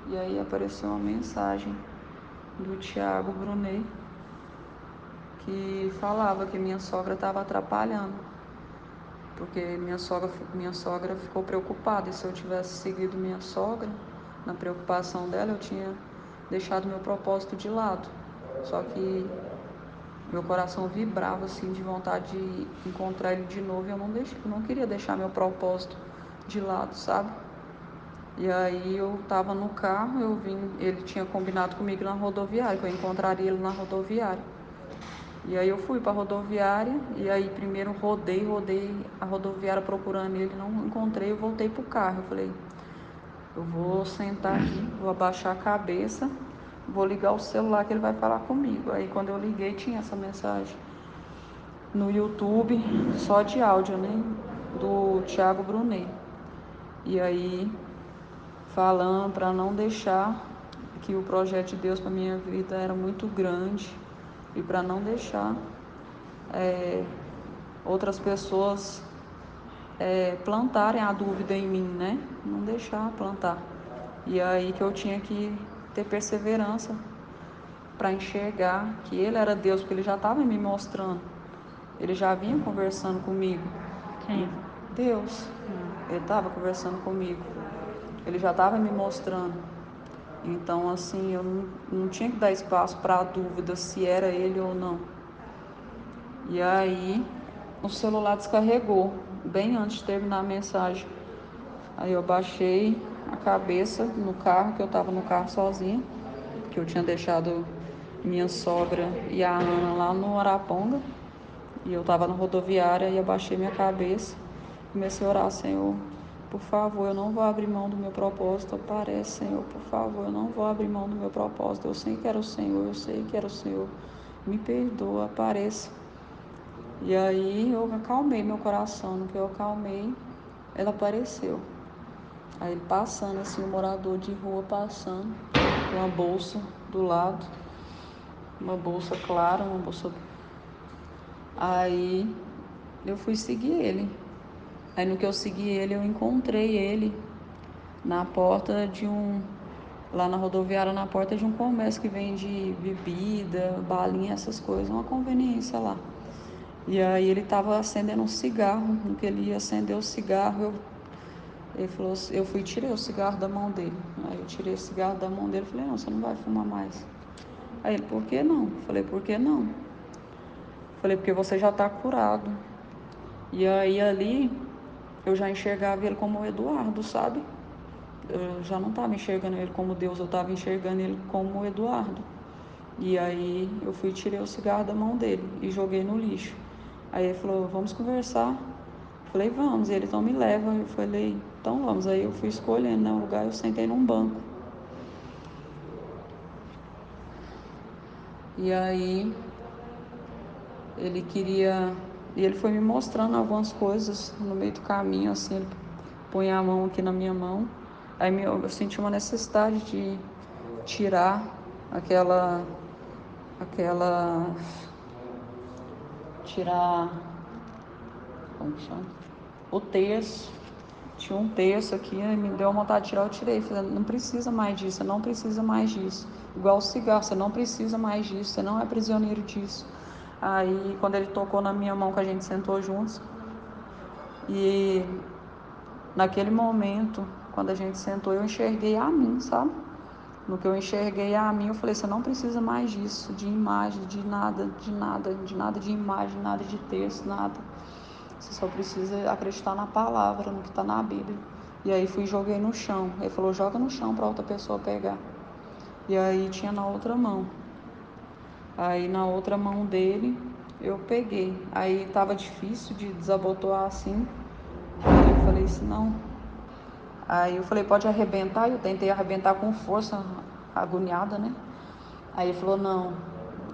E aí apareceu uma mensagem do Thiago Brunet que falava que minha sogra estava atrapalhando, porque minha sogra ficou preocupada, e se eu tivesse seguido minha sogra, na preocupação dela, eu tinha deixado meu propósito de lado. Só que meu coração vibrava assim de vontade de encontrar ele de novo, e eu não queria deixar meu propósito de lado, sabe? E aí eu tava no carro, ele tinha combinado comigo na rodoviária, que eu encontraria ele na rodoviária. E aí eu fui pra rodoviária, e aí primeiro rodei a rodoviária procurando ele, não encontrei, eu voltei pro carro. Eu falei, eu vou sentar aqui, vou abaixar a cabeça, vou ligar o celular que ele vai falar comigo. Aí quando eu liguei tinha essa mensagem no YouTube, só de áudio, né? Do Thiago Brunet. E aí falando para não deixar, que o projeto de Deus para minha vida era muito grande, e para não deixar outras pessoas plantarem a dúvida em mim, né? Não deixar plantar. E aí que eu tinha que ter perseverança para enxergar que ele era Deus, porque ele já estava me mostrando, ele já vinha conversando comigo. Quem? Deus, ele estava conversando comigo, ele já estava me mostrando. Então, assim, eu não tinha que dar espaço para a dúvida se era ele ou não. E aí, o celular descarregou, bem antes de terminar a mensagem. Aí eu baixei a cabeça no carro, que eu estava no carro sozinha, que eu tinha deixado minha sogra e a Ana lá no Araponga. E eu estava na rodoviária e abaixei minha cabeça. Comecei a orar, Senhor, por favor, eu não vou abrir mão do meu propósito. Aparece, Senhor, por favor, eu não vou abrir mão do meu propósito. Eu sei que era o Senhor, eu sei que era o Senhor. Me perdoa, apareça. E aí eu acalmei meu coração. No que eu acalmei, ela apareceu. Aí ele passando, assim, o morador de rua passando, com uma bolsa do lado, uma bolsa clara, uma bolsa. Aí eu fui seguir ele. Aí no que eu segui ele, eu encontrei ele na porta de lá na rodoviária, na porta de um comércio que vende bebida, balinha, essas coisas, uma conveniência lá. E aí ele estava acendendo um cigarro. No que ele ia acender o cigarro, ele falou assim, eu fui e tirei o cigarro da mão dele. Aí eu tirei o cigarro da mão dele e falei, não, você não vai fumar mais. Aí ele, por que não? Falei, por que não? Falei, porque você já está curado. E aí ali eu já enxergava ele como o Eduardo, sabe? Eu já não estava enxergando ele como Deus, eu estava enxergando ele como o Eduardo. E aí eu fui e tirei o cigarro da mão dele e joguei no lixo. Aí ele falou, vamos conversar? Falei, vamos. E ele, então me leva. Eu falei, então vamos. Aí eu fui escolhendo, né, o lugar, eu sentei num banco. E aí ele queria... E ele foi me mostrando algumas coisas no meio do caminho, assim, ele põe a mão aqui na minha mão. Aí eu senti uma necessidade de tirar aquela tirar, como que chama? O terço. Tinha um terço aqui, me deu vontade de tirar, eu tirei. Falei, não precisa mais disso, você não precisa mais disso. Igual o cigarro, você não precisa mais disso, você não é prisioneiro disso. Aí quando ele tocou na minha mão, que a gente sentou juntos, e naquele momento, quando a gente sentou, eu enxerguei a mim, sabe? No que eu enxerguei a mim, eu falei, você não precisa mais disso, de imagem, de nada, de nada, de nada de imagem, nada de texto, nada. Você só precisa acreditar na palavra, no que está na Bíblia. E aí fui e joguei no chão. Ele falou, joga no chão para outra pessoa pegar. E aí tinha na outra mão. Aí na outra mão dele eu peguei. Aí tava difícil de desabotoar assim. Aí eu falei assim, não. Aí eu falei, pode arrebentar. Eu tentei arrebentar com força, agoniada, né? Aí ele falou, não,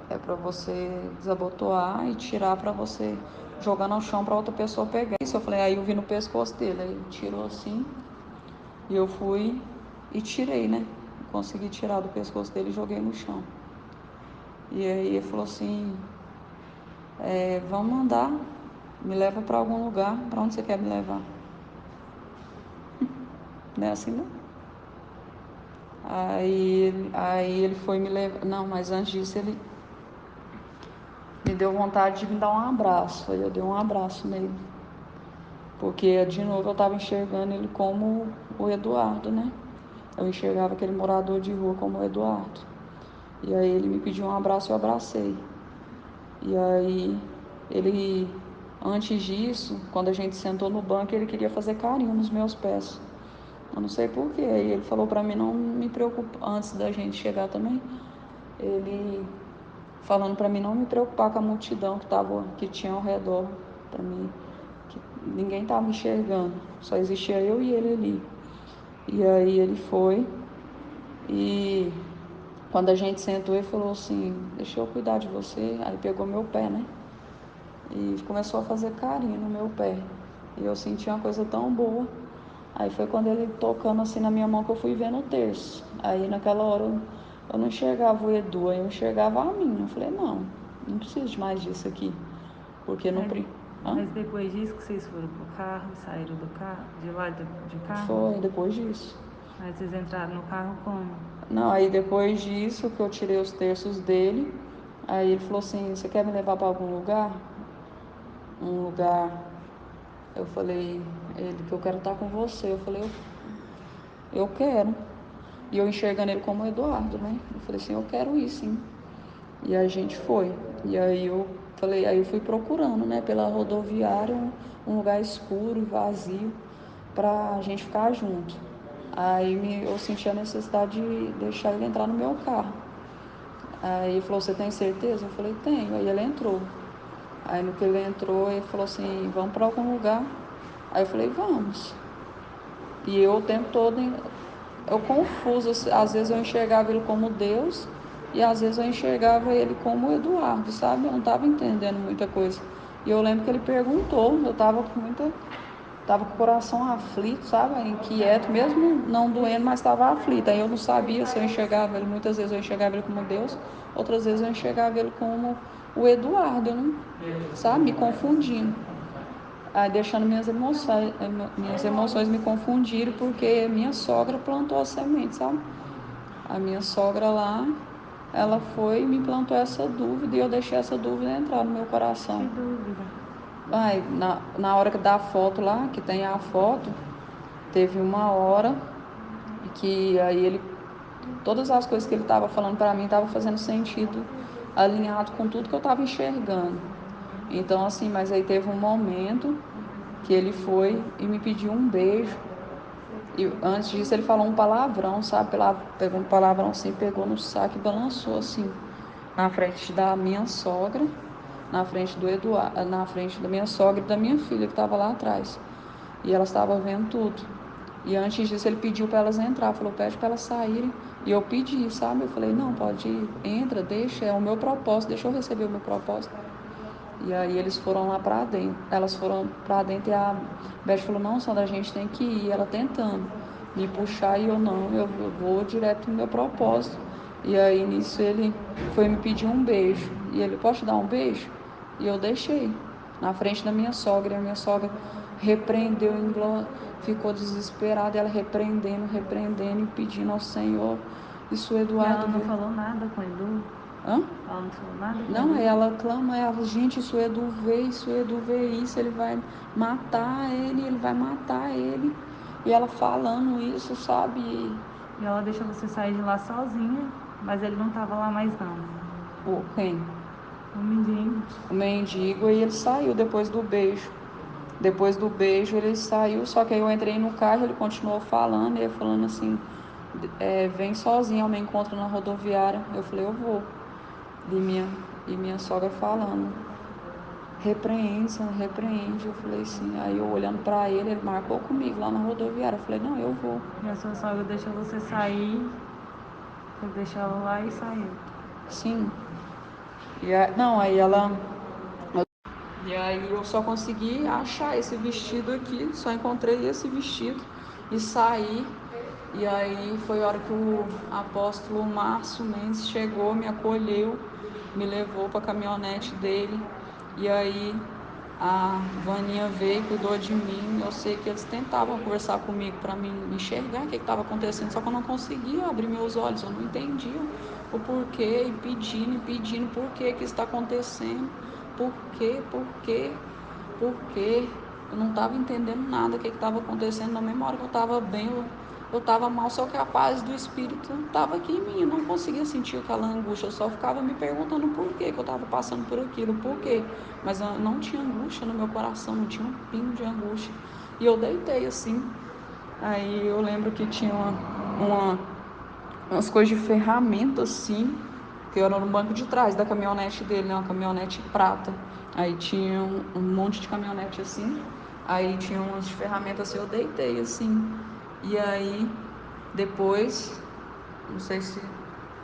é para você desabotoar e tirar para você jogar no chão para outra pessoa pegar. Isso eu falei, aí eu vi no pescoço dele, aí ele tirou assim, e eu fui e tirei, né? Consegui tirar do pescoço dele e joguei no chão. E aí ele falou assim, vamos andar, me leva para algum lugar, para onde você quer me levar? Não é assim, não? Aí ele foi me levar. Não, mas antes disso ele me deu vontade de me dar um abraço. Aí eu dei um abraço nele. Porque de novo eu estava enxergando ele como o Eduardo, né? Eu enxergava aquele morador de rua como o Eduardo. E aí ele me pediu um abraço e eu abracei. E aí ele, antes disso, quando a gente sentou no banco, ele queria fazer carinho nos meus pés. Eu não sei porquê. Aí ele falou pra mim não me preocupar, antes da gente chegar também, ele falando pra mim não me preocupar com a multidão que tinha ao redor, pra mim, que ninguém tava enxergando, só existia eu e ele ali. E aí ele foi e quando a gente sentou ele falou assim, deixa eu cuidar de você. Aí pegou meu pé, né? E começou a fazer carinho no meu pé. E eu senti uma coisa tão boa. Aí foi quando ele tocando assim na minha mão que eu fui vendo o terço. Aí naquela hora eu não enxergava o Edu, aí eu enxergava a mim. Eu falei, não preciso de mais disso aqui. Porque não... Mas depois disso que vocês foram pro carro, saíram do carro, de lá de carro? Foi, depois disso. Aí vocês entraram no carro como? Não, aí depois disso que eu tirei os terços dele, aí ele falou assim, você quer me levar para algum lugar? Um lugar... Eu falei, ele, que eu quero estar com você. Eu falei, eu quero. E eu enxergando ele como Eduardo, né? Eu falei assim, eu quero ir sim. E a gente foi. E aí eu falei, aí eu fui procurando, né, pela rodoviária, um lugar escuro e vazio pra gente ficar junto. Aí eu senti a necessidade de deixar ele entrar no meu carro. Aí ele falou, você tem certeza? Eu falei, tenho. Aí ele entrou. Aí no que ele entrou, ele falou assim, vamos para algum lugar? Aí eu falei, vamos. E eu o tempo todo, eu confuso, às vezes eu enxergava ele como Deus e às vezes eu enxergava ele como Eduardo, sabe? Eu não estava entendendo muita coisa. E eu lembro que ele perguntou, eu tava com o coração aflito, sabe? Inquieto, mesmo não doendo, mas estava aflito. Aí eu não sabia se eu enxergava ele, muitas vezes eu enxergava ele como Deus, outras vezes eu enxergava ele como o Eduardo, eu não, sabe? Me confundindo. Aí deixando minhas emoções me confundirem, porque minha sogra plantou a semente, sabe? A minha sogra lá, ela foi e me plantou essa dúvida e eu deixei essa dúvida entrar no meu coração. Que dúvida. Aí, na hora da foto lá, que tem a foto, teve uma hora que aí ele, todas as coisas que ele estava falando para mim estavam fazendo sentido, alinhado com tudo que eu estava enxergando. Então, assim, mas aí teve um momento que ele foi e me pediu um beijo. E antes disso ele falou um palavrão, sabe? Pegou um palavrão assim, pegou no saco e balançou assim, na frente da minha sogra, na frente do Eduardo, na frente da minha sogra e da minha filha que estava lá atrás. E elas estavam vendo tudo. E antes disso ele pediu para elas entrar, falou, pede para elas saírem. E eu pedi, sabe? Eu falei, não, pode ir, entra, deixa, é o meu propósito, deixa eu receber o meu propósito. E aí eles foram lá pra dentro. Elas foram pra dentro e a Beth falou, não, Sandra, a gente tem que ir. Ela tentando me puxar e eu não, eu vou direto no meu propósito. E aí nisso ele foi me pedir um beijo. E ele, pode te dar um beijo? E eu deixei na frente da minha sogra. E a minha sogra repreendeu, ficou desesperada, ela repreendendo e pedindo ao Senhor. Isso o E Eduardo ela não viu. falou nada com o Edu? Hã? Ela não falou nada com o Não, Edu? aí ela clama, ela, gente, se o Edu vê isso, ele vai matar ele vai matar ele. E ela falando isso, sabe? E ela deixou você sair de lá sozinha, mas ele não tava lá mais não. Quem? O mendigo. O mendigo, e ele saiu depois do beijo. Depois do beijo ele saiu, só que aí eu entrei no carro, ele continuou falando, e ele falando assim, vem sozinho ao meu encontro na rodoviária. Eu falei, eu vou. E minha sogra falando, repreende, Sandra, repreende. Eu falei assim, aí eu olhando pra ele, ele marcou comigo lá na rodoviária. Eu falei, não, eu vou. E a sua sogra deixou você sair, você deixou ela lá e saiu. Sim. Não, e aí eu só consegui achar esse vestido aqui, só encontrei esse vestido e saí. E aí foi a hora que o apóstolo Márcio Mendes chegou, me acolheu, me levou para a caminhonete dele. E aí A Vaninha veio, cuidou de mim. Eu sei que eles tentavam conversar comigo para me enxergar o que estava acontecendo, só que eu não conseguia abrir meus olhos, eu não entendia o porquê, e pedindo, por que que está acontecendo, por quê, por quê, por quê. Eu não estava entendendo nada do que estava acontecendo. Na mesma hora que eu estava bem, eu estava mal, só que a paz do Espírito estava aqui em mim. Eu não conseguia sentir aquela angústia, eu só ficava me perguntando por que eu estava passando por aquilo, por quê. Mas eu não tinha angústia no meu coração, não tinha um pingo de angústia. E eu deitei assim. Aí eu lembro que tinha umas coisas de ferramenta assim, que eu era no banco de trás da caminhonete dele, né? Uma caminhonete prata. Aí tinha um monte de caminhonete assim. Aí tinha umas ferramentas assim, eu deitei assim. E aí depois, não sei se,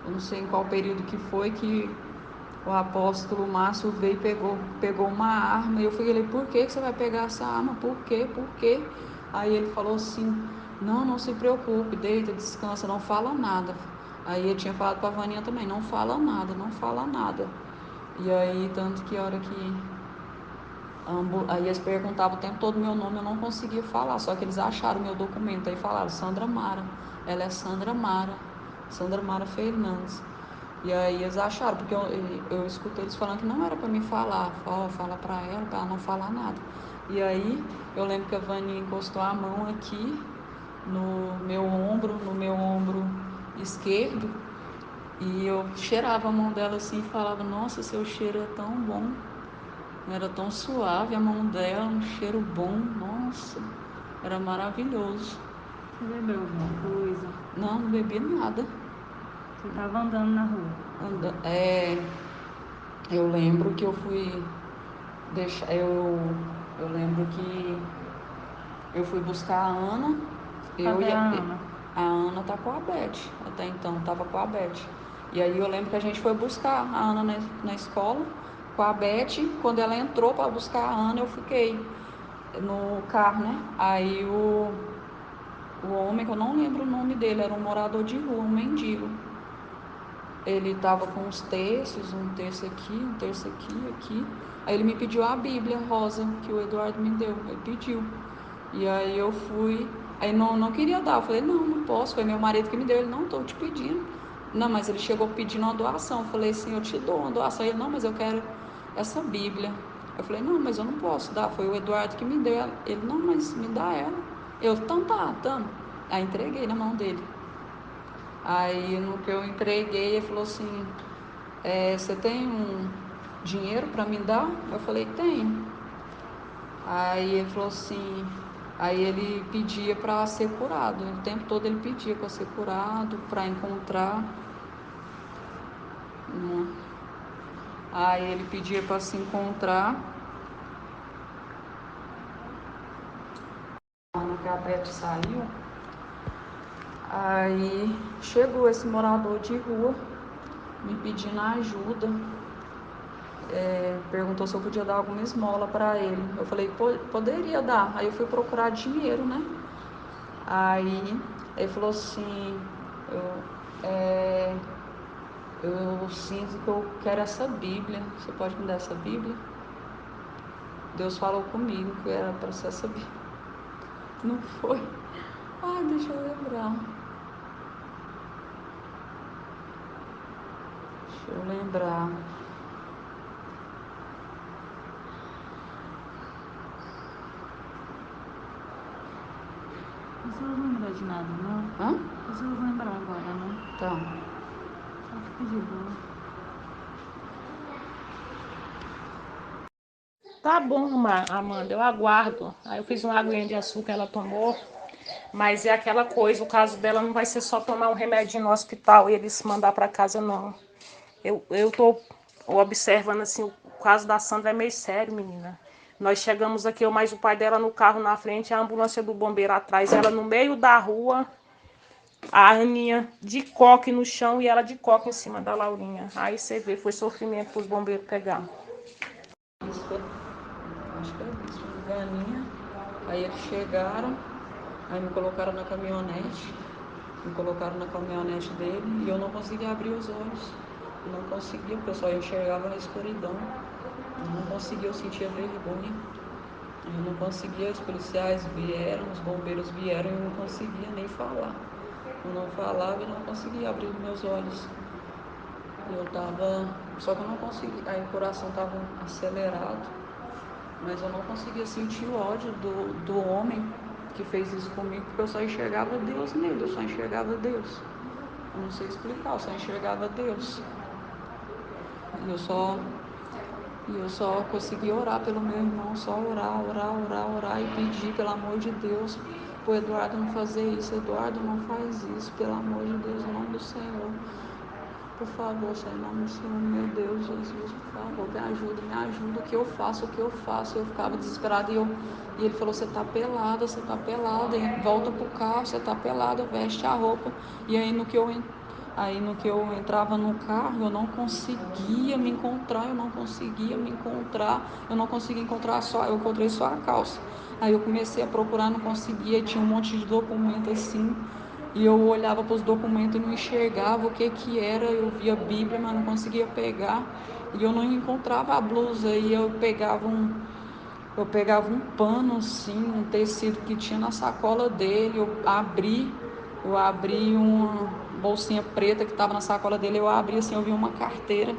eu não sei em qual período que foi que o apóstolo Márcio veio e pegou uma arma. E eu falei, por que você vai pegar essa arma? Por quê? Por quê? Aí ele falou assim, não se preocupe, deita, descansa, não fala nada. Aí eu tinha falado para a Vaninha também, não fala nada, não fala nada. E aí, tanto que a hora que aí eles perguntavam o tempo todo meu nome, eu não conseguia falar, só que eles acharam meu documento, aí falaram, Sandra Mara, ela é Sandra Mara Fernandes. E aí eles acharam, porque eu escutei eles falando que não era para me falar, fala para ela não falar nada. E aí eu lembro que a Vani encostou a mão aqui no meu ombro esquerdo, e eu cheirava a mão dela assim e falava, nossa, seu cheiro é tão bom. Era tão suave a mão dela, um cheiro bom, nossa, era maravilhoso. Você bebeu alguma coisa? Não bebi nada. Você estava andando na rua? Eu lembro que eu fui deixar. Eu lembro que eu fui buscar a Ana. Eu Cadê e a Ana? a Ana tá com a Beth. Até então tava com a Beth. E aí eu lembro que a gente foi buscar a Ana na escola com a Beth. Quando ela entrou para buscar a Ana, eu fiquei no carro, né? Aí o homem, que eu não lembro o nome dele, era um morador de rua, um mendigo. Ele estava com uns terços, um terço aqui, um terço aqui, aqui. Aí ele me pediu a Bíblia rosa que o Eduardo me deu. Ele pediu. E aí eu fui. Aí não queria dar. Eu falei, não posso. Foi meu marido que me deu. Ele, não, estou te pedindo. Não, mas ele chegou pedindo uma doação. Eu falei assim, eu te dou uma doação. Ele, não, mas eu quero essa Bíblia. Eu falei, não, mas eu não posso dar. Foi o Eduardo que me deu. Ele, não, mas me dá ela. Eu, então tá. Aí entreguei na mão dele. Aí no que eu entreguei, ele falou assim, você tem um dinheiro para me dar? Eu falei, tenho. Aí ele falou assim, aí ele pedia para ser curado, o tempo todo ele pedia para ser curado, para encontrar uma. Aí ele pedia para se encontrar, quando a Beth saiu, aí chegou esse morador de rua me pedindo ajuda, perguntou se eu podia dar alguma esmola para ele. Eu falei, poderia dar. Aí eu fui procurar dinheiro, né? Aí ele falou assim, eu, é, eu sinto que eu quero essa Bíblia. Você pode me dar essa Bíblia? Deus falou comigo que era para ser essa Bíblia. Não foi? Ai, deixa eu lembrar. Deixa eu lembrar. Você não vai lembrar de nada, não? Hã? Você não vai lembrar agora, não? Tá. Só fica de boa. Tá bom, Amanda, eu aguardo. Aí eu fiz uma aguinha de açúcar, ela tomou. Mas é aquela coisa, o caso dela não vai ser só tomar um remédio no hospital e eles mandar para casa, não. Eu tô observando assim, o caso da Sandra é meio sério, menina. Nós chegamos aqui, eu mais o pai dela no carro na frente, a ambulância do bombeiro atrás, ela no meio da rua, a Aninha de coque no chão e ela de coque em cima da Laurinha. Aí você vê, foi sofrimento para os bombeiros pegar. Bispa, acho que era Bispa, Vaninha. Aí eles chegaram, aí me colocaram na caminhonete. Me colocaram na caminhonete dele e eu não conseguia abrir os olhos. Não conseguia, porque eu só enxergava na escuridão. Eu não conseguia, eu sentia vergonha. Eu não conseguia, os policiais vieram, os bombeiros vieram e eu não conseguia nem falar. Eu não falava e não conseguia abrir meus olhos. Eu tava, só que eu não conseguia, aí o coração tava acelerado, mas eu não conseguia sentir o ódio do homem que fez isso comigo, porque eu só enxergava Deus nele, eu só enxergava Deus. Eu não sei explicar, eu só enxergava Deus. E eu só conseguia orar pelo meu irmão, só orar, orar, orar, orar e pedir, pelo amor de Deus, pro Eduardo não fazer isso. Eduardo, não faz isso, pelo amor de Deus, em nome do Senhor. Por favor, Senhor, em nome do Senhor, meu Deus, Jesus, por favor, me ajuda, o que eu faço, o que eu faço. Eu ficava desesperada e ele falou, você tá pelada, volta pro carro, você tá pelada, veste a roupa. E aí no que eu entrava no carro, eu não conseguia me encontrar, eu não conseguia encontrar eu encontrei só a calça. Aí eu comecei a procurar, não conseguia, tinha um monte de documento assim, e eu olhava para os documentos e não enxergava o que era, eu via a Bíblia, mas não conseguia pegar, e eu não encontrava a blusa, e eu pegava um pano assim, um tecido que tinha na sacola dele, eu abri uma bolsinha preta que estava na sacola dele, eu abri assim, eu vi uma carteira,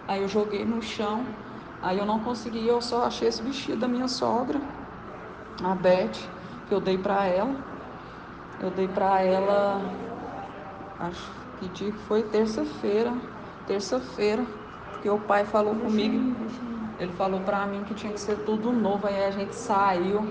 aí eu joguei no chão, aí eu não consegui, eu só achei esse vestido da minha sogra, a Beth, que eu dei para ela, acho que dia que foi terça-feira, porque o pai falou comigo, ele falou pra mim que tinha que ser tudo novo, aí a gente saiu,